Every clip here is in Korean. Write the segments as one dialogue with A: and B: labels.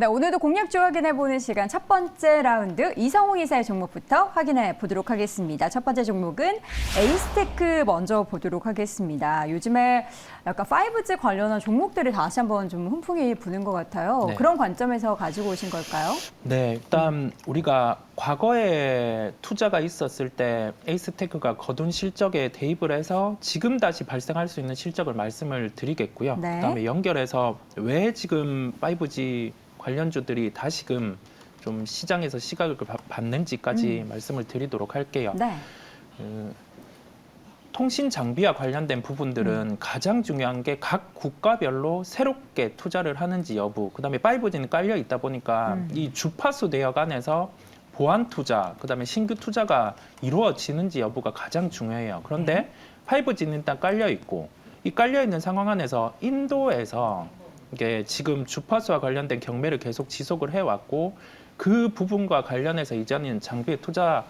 A: 네, 오늘도 공략주 확인해보는 시간 첫 번째 라운드 이성웅 이사의 종목부터 확인해 보도록 하겠습니다. 첫 번째 종목은 에이스테크 먼저 보도록 하겠습니다. 요즘에 약간 5G 관련한 종목들이 다시 한번 좀 훈풍이 부는 것 같아요.
B: 네.
A: 그런 관점에서 가지고 오신 걸까요?
B: 네, 일단 우리가 과거에 투자가 있었을 때 에이스테크가 거둔 실적에 대입을 해서 지금 다시 발생할 수 있는 실적을 말씀을 드리겠고요.
A: 네.
B: 그다음에 연결해서 왜 지금 5G 관련주들이 다시금 좀 시장에서 시각을 받는지까지 말씀을 드리도록 할게요.
A: 네.
B: 통신 장비와 관련된 부분들은 가장 중요한 게 각 국가별로 새롭게 투자를 하는지 여부, 그다음에 5G는 깔려 있다 보니까 이 주파수 대역 안에서 보안 투자, 그다음에 신규 투자가 이루어지는지 여부가 가장 중요해요. 그런데 5G는 일단 깔려 있고, 이 깔려 있는 상황 안에서 인도에서 이게 지금 주파수와 관련된 경매를 계속 지속을 해왔고, 그 부분과 관련해서 이제는 장비의 투자가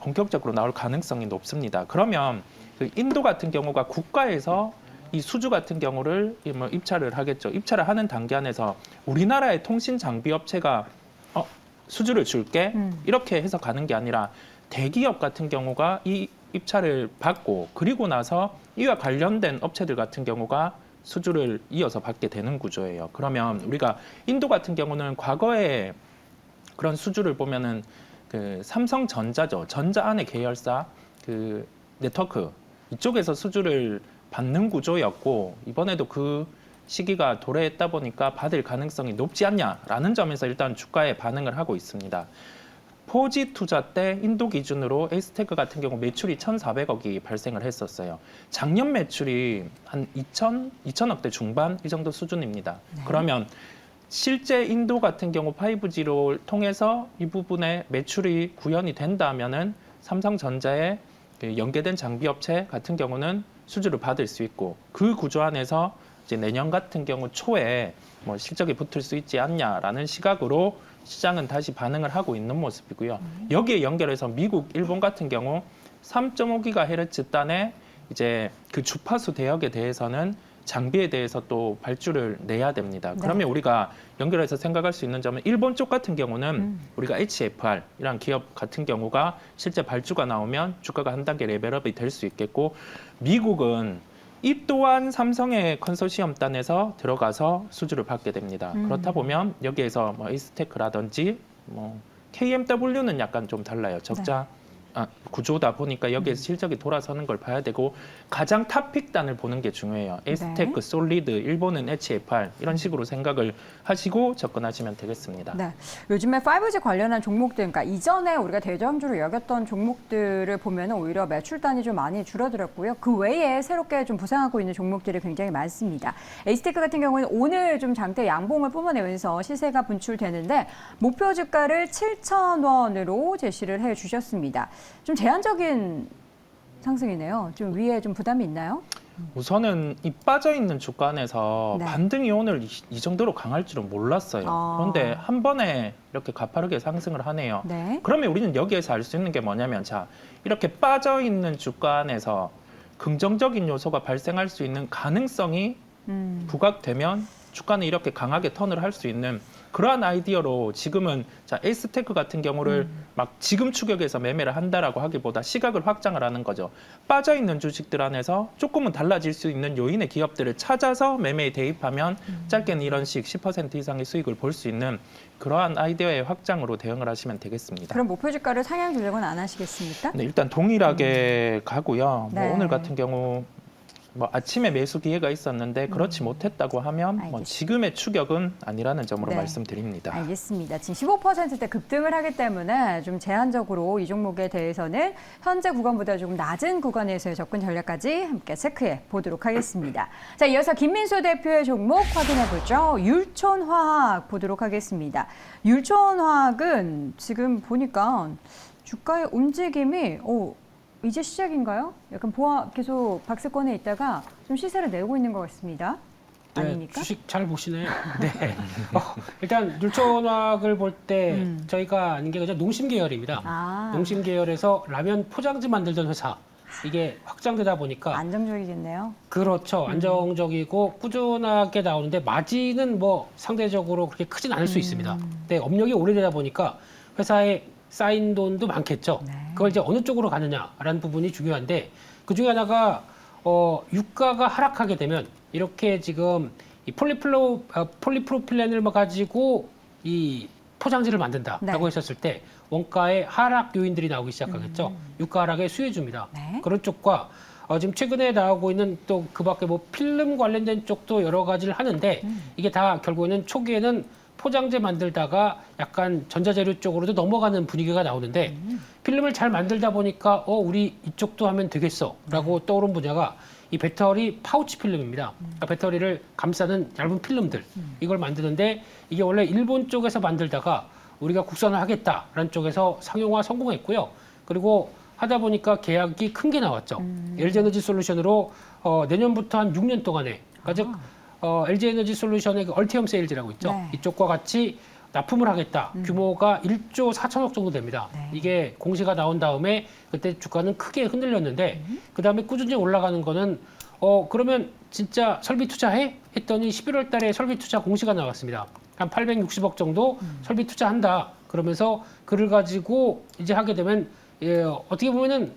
B: 본격적으로 나올 가능성이 높습니다. 그러면 그 인도 같은 경우가 국가에서 이 수주 같은 경우를 입찰을 하겠죠. 입찰을 하는 단계 안에서 우리나라의 통신 장비 업체가 수주를 줄게 이렇게 해서 가는 게 아니라 대기업 같은 경우가 이 입찰을 받고, 그리고 나서 이와 관련된 업체들 같은 경우가 수주를 이어서 받게 되는 구조예요. 그러면 우리가 인도 같은 경우는 과거에 그런 수주를 보면은 그 삼성전자죠. 전자 안의 계열사 그 네트워크 이쪽에서 수주를 받는 구조였고, 이번에도 그 시기가 도래했다 보니까 받을 가능성이 높지 않냐라는 점에서 일단 주가에 반응을 하고 있습니다. 4G 투자 때 인도 기준으로 에이스테크 같은 경우 매출이 1,400억이 발생을 했었어요. 작년 매출이 한 2천억대 중반 이 정도 수준입니다.
A: 네.
B: 그러면 실제 인도 같은 경우 5G를 통해서 이 부분에 매출이 구현이 된다면은 삼성전자의 연계된 장비 업체 같은 경우는 수주를 받을 수 있고, 그 구조 안에서 이제 내년 같은 경우 초에 뭐 실적이 붙을 수 있지 않냐라는 시각으로 시장은 다시 반응을 하고 있는 모습이고요. 여기에 연결해서 미국, 일본 같은 경우 3.5GHz 단의 이제 그 주파수 대역에 대해서는 장비에 대해서 또 발주를 내야 됩니다.
A: 네.
B: 그러면 우리가 연결해서 생각할 수 있는 점은 일본 쪽 같은 경우는 우리가 HFR 이란 기업 같은 경우가 실제 발주가 나오면 주가가 한 단계 레벨업이 될 수 있겠고, 미국은 이 또한 삼성의 컨소시엄단에서 들어가서 수주를 받게 됩니다. 그렇다 보면 여기에서 뭐 에이스테크라든지 뭐 KMW는 약간 좀 달라요. 적자 구조다 보니까 여기에서 실적이 돌아서는 걸 봐야 되고, 가장 탑픽단을 보는 게 중요해요. 에이스테크, 솔리드, 일본은 HFR 이런 식으로 생각을 하시고 접근하시면 되겠습니다.
A: 네. 요즘에 5G 관련한 종목들, 그러니까 이전에 우리가 대장주로 여겼던 종목들을 보면 오히려 매출단이 좀 많이 줄어들었고요. 그 외에 새롭게 좀 부상하고 있는 종목들이 굉장히 많습니다. 에이스테크 같은 경우는 오늘 좀 장대 양봉을 뿜어내면서 시세가 분출되는데 목표 주가를 7,000원으로 제시를 해 주셨습니다. 좀 제한적인 상승이네요. 좀 위에 좀 부담이 있나요?
B: 우선은 이 빠져있는 주가에서
A: 네.
B: 반등이 오늘 이 정도로 강할 줄은 몰랐어요. 그런데 한 번에 이렇게 가파르게 상승을 하네요.
A: 네.
B: 그러면 우리는 여기에서 알 수 있는 게 뭐냐면, 자, 이렇게 빠져있는 주가 안에서 긍정적인 요소가 발생할 수 있는 가능성이 부각되면 주가는 이렇게 강하게 턴을 할 수 있는 그러한 아이디어로 지금은 자, 에이스테크 같은 경우를 막 지금 추격해서 매매를 한다라고 하기보다 시각을 확장을 하는 거죠. 빠져있는 주식들 안에서 조금은 달라질 수 있는 요인의 기업들을 찾아서 매매에 대입하면 짧게는 이런 식 10% 이상의 수익을 볼 수 있는 그러한 아이디어의 확장으로 대응을 하시면 되겠습니다.
A: 그럼 목표 주가를 상향 조정은 안 하시겠습니까?
B: 네, 일단 동일하게 가고요.
A: 네.
B: 뭐 오늘 같은 경우 뭐 아침에 매수 기회가 있었는데 그렇지 못했다고 하면 뭐
A: 알겠습니다.
B: 지금의 추격은 아니라는 점으로
A: 네.
B: 말씀드립니다.
A: 알겠습니다. 지금 15%대 급등을 하기 때문에 좀 제한적으로 이 종목에 대해서는 현재 구간보다 조금 낮은 구간에서의 접근 전략까지 함께 체크해 보도록 하겠습니다. 자, 이어서 김민수 대표의 종목 확인해 보죠. 율촌화학 보도록 하겠습니다. 율촌화학은 지금 보니까 주가의 움직임이 이제 시작인가요? 약간 계속 박스권에 있다가 좀 시세를 내고 있는 것 같습니다.
C: 네,
A: 아닙니까?
C: 주식 잘 보시네요. 네. 일단 율촌화학을 볼 때 저희가 아는 게 그냥 농심 계열입니다.
A: 아.
C: 농심 계열에서 라면 포장지 만들던 회사. 이게 확장되다 보니까
A: 안정적이겠네요.
C: 그렇죠. 안정적이고 꾸준하게 나오는데 마진은 뭐 상대적으로 그렇게 크진 않을 수 있습니다. 근데 업력이 오래되다 보니까 회사에 쌓인 돈도 많겠죠.
A: 네.
C: 그걸 이제 어느 쪽으로 가느냐라는 부분이 중요한데 그 중에 하나가 유가가 하락하게 되면 이렇게 지금 이 폴리프로필렌을 가지고 이 포장지를 만든다라고
A: 네.
C: 했었을 때 원가의 하락 요인들이 나오기 시작하겠죠. 유가 하락에 수혜줍니다.
A: 네.
C: 그런 쪽과 지금 최근에 나오고 있는 또 그밖에 뭐 필름 관련된 쪽도 여러 가지를 하는데 이게 다 결국에는 초기에는 포장재 만들다가 약간 전자재료 쪽으로도 넘어가는 분위기가 나오는데 필름을 잘 만들다 보니까 우리 이쪽도 하면 되겠어라고 떠오른 분야가 이 배터리 파우치 필름입니다. 그러니까 배터리를 감싸는 얇은 필름들 이걸 만드는데 이게 원래 일본 쪽에서 만들다가 우리가 국산화 하겠다라는 쪽에서 상용화 성공했고요. 그리고 하다 보니까 계약이 큰 게 나왔죠. LG에너지 솔루션으로 내년부터 한 6년 동안에 즉 LG에너지 솔루션의 그 얼티엄 세일즈라고 있죠.
A: 네.
C: 이쪽과 같이 납품을 하겠다. 규모가 1조 4천억 정도 됩니다.
A: 네.
C: 이게 공시가 나온 다음에 그때 주가는 크게 흔들렸는데 그다음에 꾸준히 올라가는 거는 그러면 진짜 설비 투자해? 했더니 11월 달에 설비 투자 공시가 나왔습니다. 한 860억 정도 설비 투자한다. 그러면서 그를 가지고 이제 하게 되면 어떻게 보면은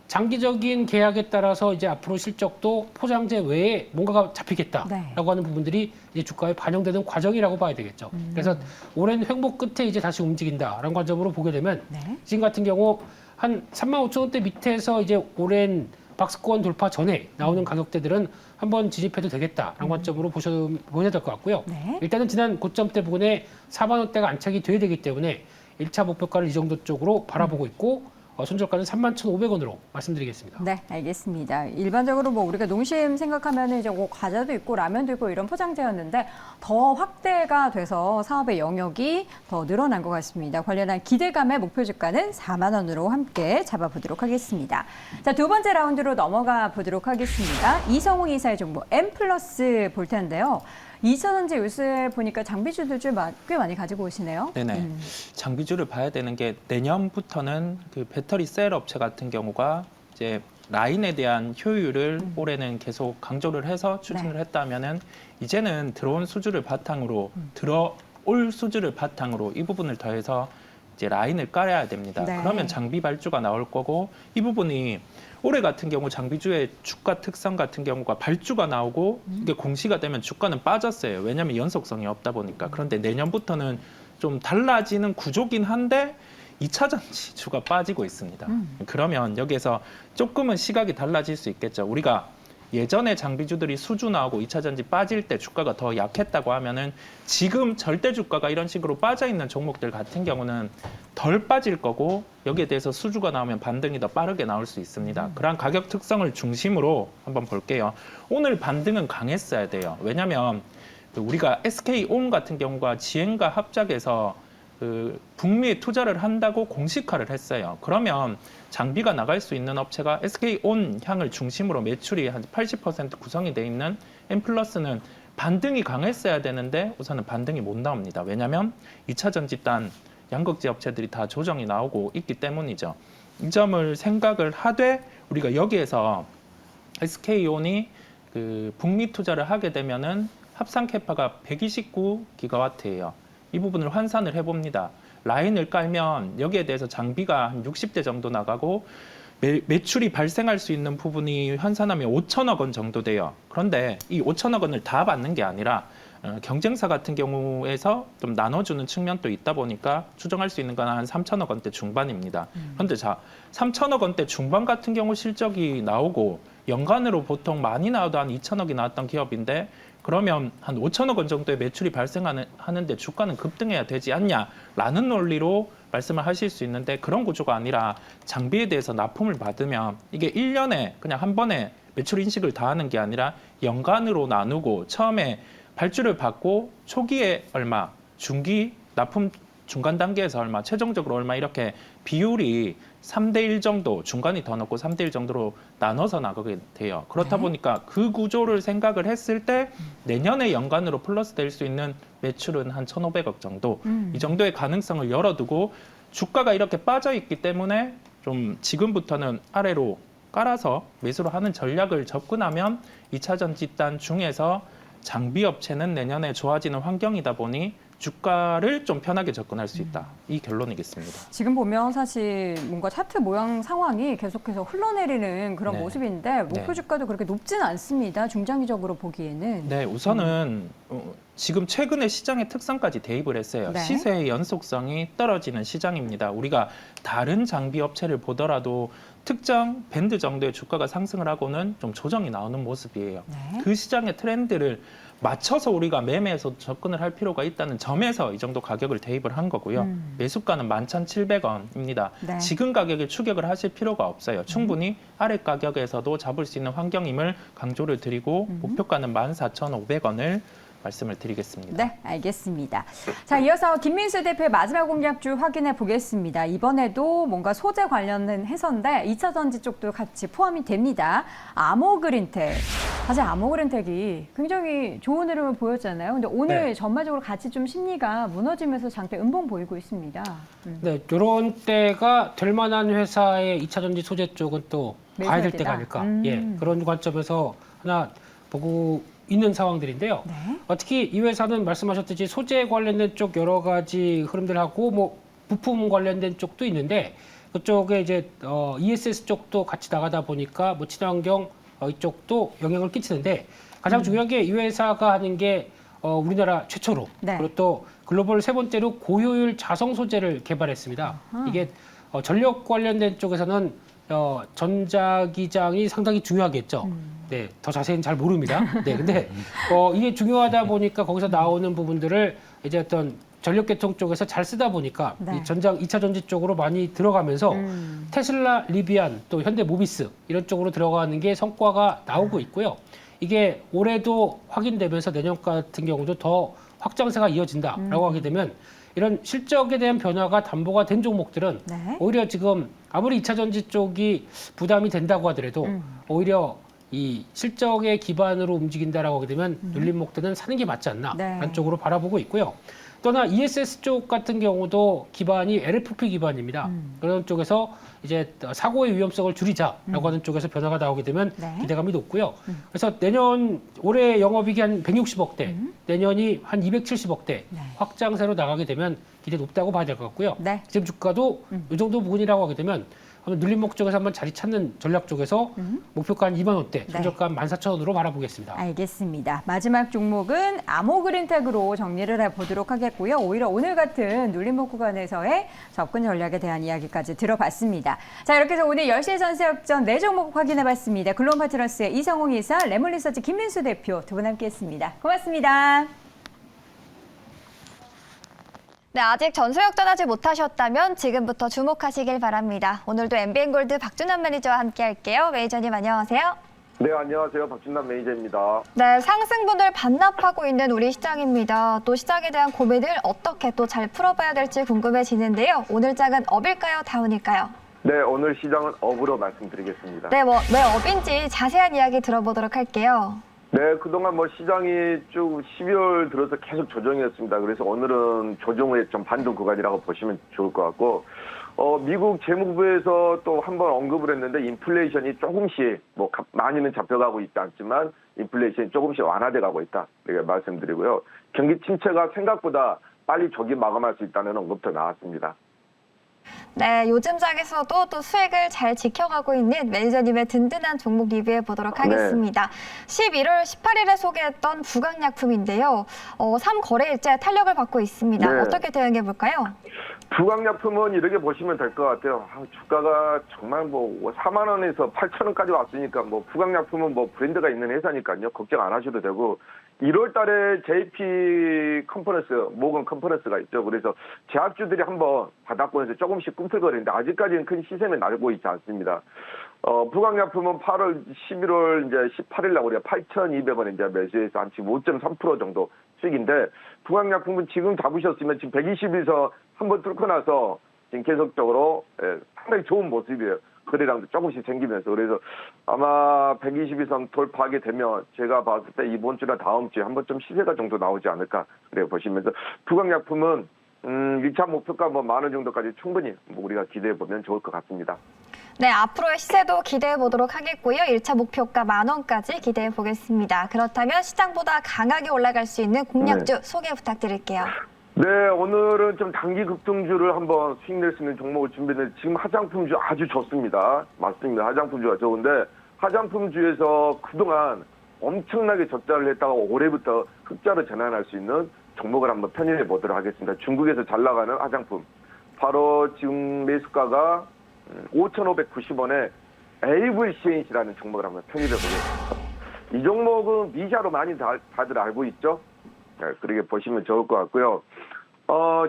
C: 장기적인 계약에 따라서 이제 앞으로 실적도 포장재 외에 뭔가가 잡히겠다라고
A: 네.
C: 하는 부분들이 이제 주가에 반영되는 과정이라고 봐야 되겠죠. 그래서 오랜 횡보 끝에 이제 다시 움직인다라는 관점으로 보게 되면
A: 네.
C: 지금 같은 경우 한 35,000원대 밑에서 이제 오랜 박스권 돌파 전에 나오는 가격대들은 한번 진입해도 되겠다라는 관점으로 보셔야 될 것 같고요.
A: 네.
C: 일단은 지난 고점대 부근에 4만 원대가 안착이 돼야 되기 때문에 1차 목표가를 이 정도 쪽으로 바라보고 있고 손절가는 31,500원으로 말씀드리겠습니다.
A: 네, 알겠습니다. 일반적으로 뭐 우리가 농심 생각하면 이제 뭐 과자도 있고 라면도 있고 이런 포장재였는데 더 확대가 돼서 사업의 영역이 더 늘어난 것 같습니다. 관련한 기대감의 목표 주가는 4만 원으로 함께 잡아보도록 하겠습니다. 자, 두 번째 라운드로 넘어가 보도록 하겠습니다. 이성웅 이사의 정보 M 플러스 볼 텐데요. 이차전지 요새 보니까 장비주들 꽤 많이 가지고 오시네요.
B: 네네. 장비주를 봐야 되는 게 내년부터는 그 배터리 셀 업체 같은 경우가 이제 라인에 대한 효율을 올해는 계속 강조를 해서 추진을
A: 네.
B: 했다면은 이제는 들어온 수주를 바탕으로 들어올 수주를 바탕으로 이 부분을 더해서 이제 라인을 깔아야 됩니다.
A: 네.
B: 그러면 장비 발주가 나올 거고 이 부분이 올해 같은 경우 장비주의 주가 특성 같은 경우가 발주가 나오고 이게 공시가 되면 주가는 빠졌어요. 왜냐하면 연속성이 없다 보니까. 그런데 내년부터는 좀 달라지는 구조긴 한데 2차 전지 주가 빠지고 있습니다. 그러면 여기에서 조금은 시각이 달라질 수 있겠죠. 우리가 예전에 장비주들이 수주 나오고 2차 전지 빠질 때 주가가 더 약했다고 하면은 지금 절대 주가가 이런 식으로 빠져 있는 종목들 같은 경우는 덜 빠질 거고 여기에 대해서 수주가 나오면 반등이 더 빠르게 나올 수 있습니다. 그러한 가격 특성을 중심으로 한번 볼게요. 오늘 반등은 강했어야 돼요. 왜냐하면 우리가 SK온 같은 경우가 지행과 합작해서 북미에 투자를 한다고 공식화를 했어요. 그러면 장비가 나갈 수 있는 업체가 SK온 향을 중심으로 매출이 한 80% 구성이 돼 있는 M+는 반등이 강했어야 되는데 우선은 반등이 못 나옵니다. 왜냐하면 2차 전지단 양극재 업체들이 다 조정이 나오고 있기 때문이죠. 이 점을 생각을 하되 우리가 여기에서 SK온이 북미 투자를 하게 되면은 합산 캐파가 129기가와트예요. 이 부분을 환산을 해봅니다. 라인을 깔면 여기에 대해서 장비가 한 60대 정도 나가고 매출이 발생할 수 있는 부분이 환산하면 5천억 원 정도 돼요. 그런데 이 5천억 원을 다 받는 게 아니라 경쟁사 같은 경우에서 좀 나눠주는 측면도 있다 보니까 추정할 수 있는 건 한 3천억 원대 중반입니다. 그런데 자, 3천억 원대 중반 같은 경우 실적이 나오고 연간으로 보통 많이 나와도 한 2천억이 나왔던 기업인데 그러면 한 5천억 원 정도의 매출이 발생하는데 주가는 급등해야 되지 않냐라는 논리로 말씀을 하실 수 있는데 그런 구조가 아니라 장비에 대해서 납품을 받으면 이게 1년에 그냥 한 번에 매출 인식을 다 하는 게 아니라 연간으로 나누고 처음에 발주를 받고 초기에 얼마, 중기 납품 중간 단계에서 얼마, 최종적으로 얼마 이렇게 비율이 3대1 정도, 중간이 더 넣고 3대1 정도로 나눠서 나가게 돼요. 그렇다
A: 네.
B: 보니까 그 구조를 생각을 했을 때 내년에 연간으로 플러스 될 수 있는 매출은 한 1,500억 정도, 이 정도의 가능성을 열어두고 주가가 이렇게 빠져 있기 때문에 좀 지금부터는 아래로 깔아서 매수를 하는 전략을 접근하면 2차 전지단 중에서 장비 업체는 내년에 좋아지는 환경이다 보니 주가를 좀 편하게 접근할 수 있다. 이 결론이겠습니다.
A: 지금 보면 사실 뭔가 차트 모양 상황이 계속해서 흘러내리는 그런
B: 네.
A: 모습인데 목표
B: 네.
A: 주가도 그렇게 높지는 않습니다. 중장기적으로 보기에는.
B: 네, 우선은 지금 최근에 시장의 특성까지 대입을 했어요.
A: 네.
B: 시세의 연속성이 떨어지는 시장입니다. 우리가 다른 장비 업체를 보더라도 특정 밴드 정도의 주가가 상승을 하고는 좀 조정이 나오는 모습이에요.
A: 네.
B: 그 시장의 트렌드를 맞춰서 우리가 매매에서 접근을 할 필요가 있다는 점에서 이 정도 가격을 대입을 한 거고요. 매수가는 11,700원입니다.
A: 네.
B: 지금 가격에 추격을 하실 필요가 없어요. 충분히 아래 가격에서도 잡을 수 있는 환경임을 강조를 드리고 목표가는 14,500원을 말씀을 드리겠습니다.
A: 네, 알겠습니다. 자, 이어서 김민수 대표의 마지막 공략주 확인해 보겠습니다. 이번에도 뭔가 소재 관련된 해서인데 2차 전지 쪽도 같이 포함이 됩니다. 아모그린텍. 사실 아모그린텍이 굉장히 좋은 흐름을 보였잖아요. 근데 오늘
C: 네.
A: 전반적으로 같이 좀 심리가 무너지면서 장대 음봉 보이고 있습니다.
C: 네, 이런 때가 될 만한 회사의 2차 전지 소재 쪽은 또 봐야 될
A: 매수할
C: 때가
A: 때다.
C: 아닐까. 예, 그런 관점에서 하나 보고 있는 상황들인데요.
A: 네.
C: 특히 이 회사는 말씀하셨듯이 소재 관련된 쪽 여러 가지 흐름들하고 뭐 부품 관련된 쪽도 있는데 그쪽에 이제 ESS 쪽도 같이 나가다 보니까 뭐 친환경 이쪽도 영향을 끼치는데 가장 중요한 게 이 회사가 하는 게 우리나라 최초로
A: 네.
C: 그리고 또 글로벌 세 번째로 고효율 자성 소재를 개발했습니다. 이게 전력 관련된 쪽에서는 전자기장이 상당히 중요하겠죠. 네, 더 자세히는 잘 모릅니다. 네, 근데 이게 중요하다 보니까 거기서 나오는 부분들을 이제 어떤 전력계통 쪽에서 잘 쓰다 보니까
A: 네.
C: 이 전장 2차 전지 쪽으로 많이 들어가면서 테슬라, 리비안, 또 현대모비스 이런 쪽으로 들어가는 게 성과가 나오고 있고요. 이게 올해도 확인되면서 내년 같은 경우도 더 확장세가 이어진다라고 하게 되면 이런 실적에 대한 변화가 담보가 된 종목들은
A: 네.
C: 오히려 지금 아무리 2차 전지 쪽이 부담이 된다고 하더라도 오히려 이 실적의 기반으로 움직인다라고 하게 되면 눌림목들은 사는 게 맞지 않나
A: 네.
C: 라는 쪽으로 바라보고 있고요. 또나 ESS 쪽 같은 경우도 기반이 LFP 기반입니다. 그런 쪽에서 이제 사고의 위험성을 줄이자라고 하는 쪽에서 변화가 나오게 되면
A: 네.
C: 기대감이 높고요. 그래서 올해 영업이익이 한 160억대, 내년이 한 270억대
A: 네.
C: 확장세로 나가게 되면 기대 높다고 봐야 될 것 같고요.
A: 네.
C: 지금 주가도 이 정도 부분이라고 하게 되면 한번 눌림목 쪽에서 한번 자리 찾는 전략 쪽에서 목표가 한 2만 원대,
A: 네.
C: 손절가 14,000원으로 바라보겠습니다.
A: 알겠습니다. 마지막 종목은 아모그린텍으로 정리를 해보도록 하겠고요. 오히려 오늘 같은 눌림목 구간에서의 접근 전략에 대한 이야기까지 들어봤습니다. 자, 이렇게 해서 오늘 10시에 전세역전 4종목 확인해봤습니다. 글로벌 파트너스의 이성홍 이사, 레몬리서치 김민수 대표 두 분 함께했습니다. 고맙습니다.
D: 네, 아직 전소역전하지 못하셨다면 지금부터 주목하시길 바랍니다. 오늘도 MBN골드 박준환 매니저와 함께할게요. 매니저님 안녕하세요.
E: 네, 안녕하세요. 박준남 매니저입니다.
D: 네, 상승분을 반납하고 있는 우리 시장입니다. 또 시장에 대한 고민을 어떻게 또 잘 풀어봐야 될지 궁금해지는데요. 오늘 장은 업일까요, 다운일까요?
E: 네, 오늘 시장은 업으로 말씀드리겠습니다.
D: 네, 왜 업인지 자세한 이야기 들어보도록 할게요.
E: 네, 그동안 시장이 쭉 12월 들어서 계속 조정이었습니다. 그래서 오늘은 조정의 좀 반등 구간이라고 보시면 좋을 것 같고, 미국 재무부에서 또 한번 언급을 했는데 인플레이션이 조금씩 많이는 잡혀가고 있지 않지만 인플레이션이 조금씩 완화돼 가고 있다. 이렇게 말씀드리고요. 경기 침체가 생각보다 빨리 조기 마감할 수 있다는 언급도 나왔습니다.
D: 네, 요즘 장에서도 또 수익을 잘 지켜가고 있는 매니저님의 든든한 종목 리뷰해 보도록 하겠습니다. 11월 18일에 소개했던 부강약품인데요. 3거래일째 탄력을 받고 있습니다.
E: 네.
D: 어떻게 대응해 볼까요?
E: 부강약품은 이렇게 보시면 될 것 같아요. 주가가 정말 4만 원에서 8천 원까지 왔으니까 부강약품은 브랜드가 있는 회사니까요. 걱정 안 하셔도 되고 1월 달에 JP 컨퍼런스, 모건 컨퍼런스가 있죠. 그래서 제약주들이 한번 바닥권에서 조금씩 꿈틀거리는데 아직까지는 큰 시세는 나고 있지 않습니다. 부강약품은 11월 이제 18일 날 우리가 8,200원 이제 매수해서 한 지금 5.3% 정도 수익인데 부강약품은 지금 잡으셨으면 지금 120에서 한번 뚫고 나서 지금 계속적으로 상당히 좋은 모습이에요. 거래량도 조금씩 생기면서. 그래서 아마 120 이상 돌파하게 되면 제가 봤을 때 이번 주나 다음 주에 한번 좀 시세가 정도 나오지 않을까 그래 보시면서 부강약품은 1차 목표가 10,000원 정도까지 충분히 우리가 기대해 보면 좋을 것 같습니다.
D: 네, 앞으로의 시세도 기대해 보도록 하겠고요. 1차 목표가 10,000원까지 기대해 보겠습니다. 그렇다면 시장보다 강하게 올라갈 수 있는 공략주 소개 부탁드릴게요.
E: 네, 오늘은 좀 단기 급등주를 한번 수익 낼 수 있는 종목을 준비했는데 지금 화장품주 아주 좋습니다. 맞습니다. 화장품주가 좋은데 화장품주에서 그동안 엄청나게 적자를 했다가 올해부터 흑자로 전환할 수 있는 종목을 한번 편입해 보도록 하겠습니다. 중국에서 잘 나가는 화장품. 바로 지금 매수가가 5,590원에 AVCNC라는 종목을 한번 편입해 보겠습니다. 이 종목은 미샤로 많이 다들 알고 있죠? 네, 그렇게 보시면 좋을 것 같고요.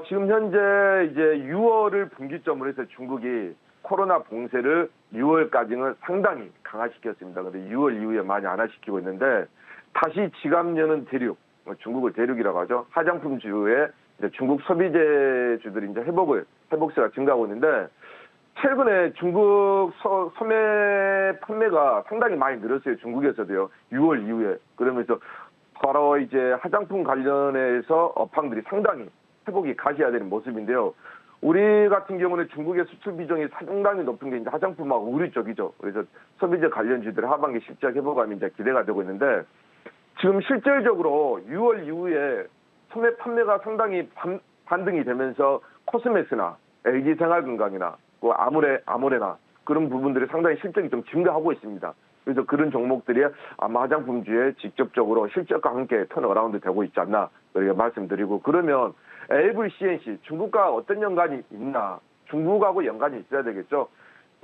E: 지금 현재 이제 6월을 분기점으로 해서 중국이 코로나 봉쇄를 6월까지는 상당히 강화시켰습니다. 그런데 6월 이후에 많이 완화시키고 있는데 다시 지갑 여는 대륙, 중국을 대륙이라고 하죠. 화장품주에 이제 중국 소비재주들이 이제 회복세가 증가하고 있는데 최근에 중국 소매 판매가 상당히 많이 늘었어요. 중국에서도요. 6월 이후에. 그러면서 바로 이제 화장품 관련해서 업황들이 상당히 회복이 가셔야되는 모습인데요. 우리 같은 경우는 중국의 수출 비중이 상당히 높은 게 이제 화장품하고 우리 쪽이죠. 그래서 소비재 관련주들의 하반기 실적 회복감이 이제 기대가 되고 있는데 지금 실질적으로 6월 이후에 소매 판매가 상당히 반등이 되면서 코스메스나 LG생활건강이나 그 아모레나 그런 부분들이 상당히 실적이 좀 증가하고 있습니다. 그래서 그런 종목들이 아마 화장품주에 직접적으로 실적과 함께 턴어라운드 되고 있지 않나 그렇게 말씀드리고 그러면 AVCNC 중국과 어떤 연관이 있나 중국하고 연관이 있어야 되겠죠.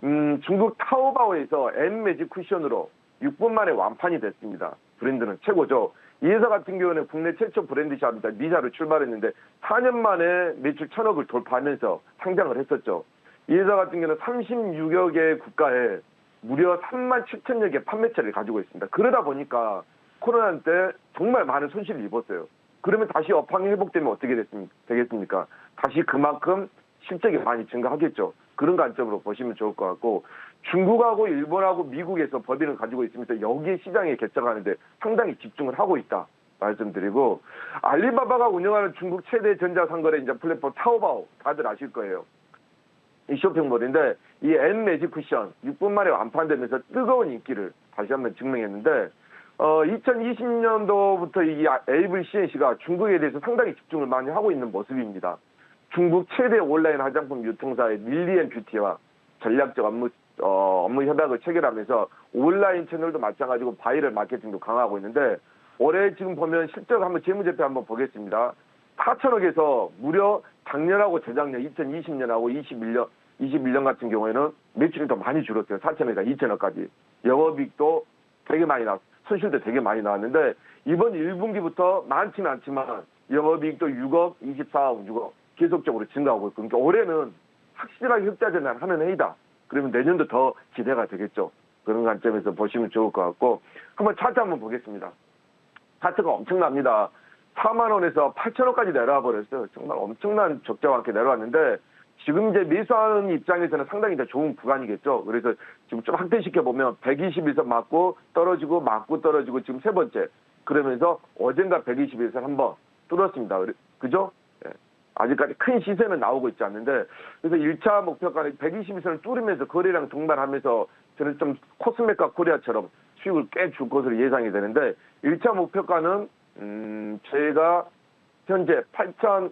E: 중국 타오바오에서 M매직 쿠션으로 6분 만에 완판이 됐습니다. 브랜드는 최고죠. 이 회사 같은 경우는 국내 최초 브랜드샵입니다. 미샤로 출발했는데 4년 만에 매출 1,000억을 돌파하면서 상장을 했었죠. 이 회사 같은 경우는 36여 개 국가에 무려 37,000여 개 판매처를 가지고 있습니다. 그러다 보니까 코로나 때 정말 많은 손실을 입었어요. 그러면 다시 업황이 회복되면 어떻게 되겠습니까? 다시 그만큼 실적이 많이 증가하겠죠. 그런 관점으로 보시면 좋을 것 같고 중국하고 일본하고 미국에서 법인을 가지고 있으면서 여기 시장에 개척하는데 상당히 집중을 하고 있다 말씀드리고 알리바바가 운영하는 중국 최대 전자상거래 이제 플랫폼 타오바오 다들 아실 거예요. 이 쇼핑몰인데 이 N매직 쿠션 6분 만에 완판되면서 뜨거운 인기를 다시 한번 증명했는데 2020년도부터 이 AVCNC가 중국에 대해서 상당히 집중을 많이 하고 있는 모습입니다. 중국 최대 온라인 화장품 유통사의 릴리앤뷰티와 전략적 업무 협약을 체결하면서 온라인 채널도 마찬가지고 바이럴 마케팅도 강화하고 있는데 올해 지금 보면 실적 한번 재무제표 한번 보겠습니다. 4천억에서 무려 작년하고 재작년 2020년하고 21년 같은 경우에는 매출이 더 많이 줄었어요. 4천억에서 2천억까지. 영업이익도 되게 많이 손실도 되게 많이 나왔는데 이번 1분기부터 많지는 않지만 영업이익도 6억, 24억, 6억 계속적으로 증가하고 있고 그러니까 올해는 확실하게 흑자 전환하는 해이다. 그러면 내년도 더 기대가 되겠죠. 그런 관점에서 보시면 좋을 것 같고 한번 차트 한번 보겠습니다. 차트가 엄청납니다. 4만 원에서 8천원까지 내려와 버렸어요. 정말 엄청난 적자와 함께 내려왔는데 지금 이제 매수하는 입장에서는 상당히 더 좋은 구간이겠죠. 그래서 지금 좀 확대시켜 보면 120에서 맞고 떨어지고 맞고 떨어지고 지금 세 번째. 그러면서 어젠가 120에서 한번 뚫었습니다. 그죠? 예. 아직까지 큰 시세는 나오고 있지 않는데 그래서 1차 목표가는 120에서는 뚫으면서 거래량 동반하면서 저는 좀 코스메카 코리아처럼 수익을 꽤 줄 것으로 예상이 되는데 1차 목표가는 저희가 현재 8천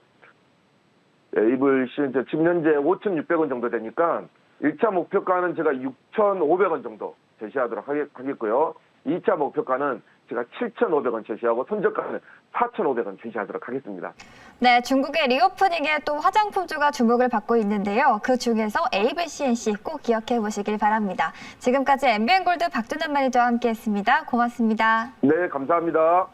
E: 이블 시즌 지금 현재 5,600원 정도 되니까 1차 목표가는 제가 6,500원 정도 제시하도록 하겠고요. 2차 목표가는 제가 7,500원 제시하고 손절가는 4,500원 제시하도록 하겠습니다.
D: 네, 중국의 리오프닝에 또 화장품주가 주목을 받고 있는데요. 그 중에서 AVCNC 꼭 기억해 보시길 바랍니다. 지금까지 MBN골드 박준환 매니저와 함께했습니다. 고맙습니다.
E: 네, 감사합니다.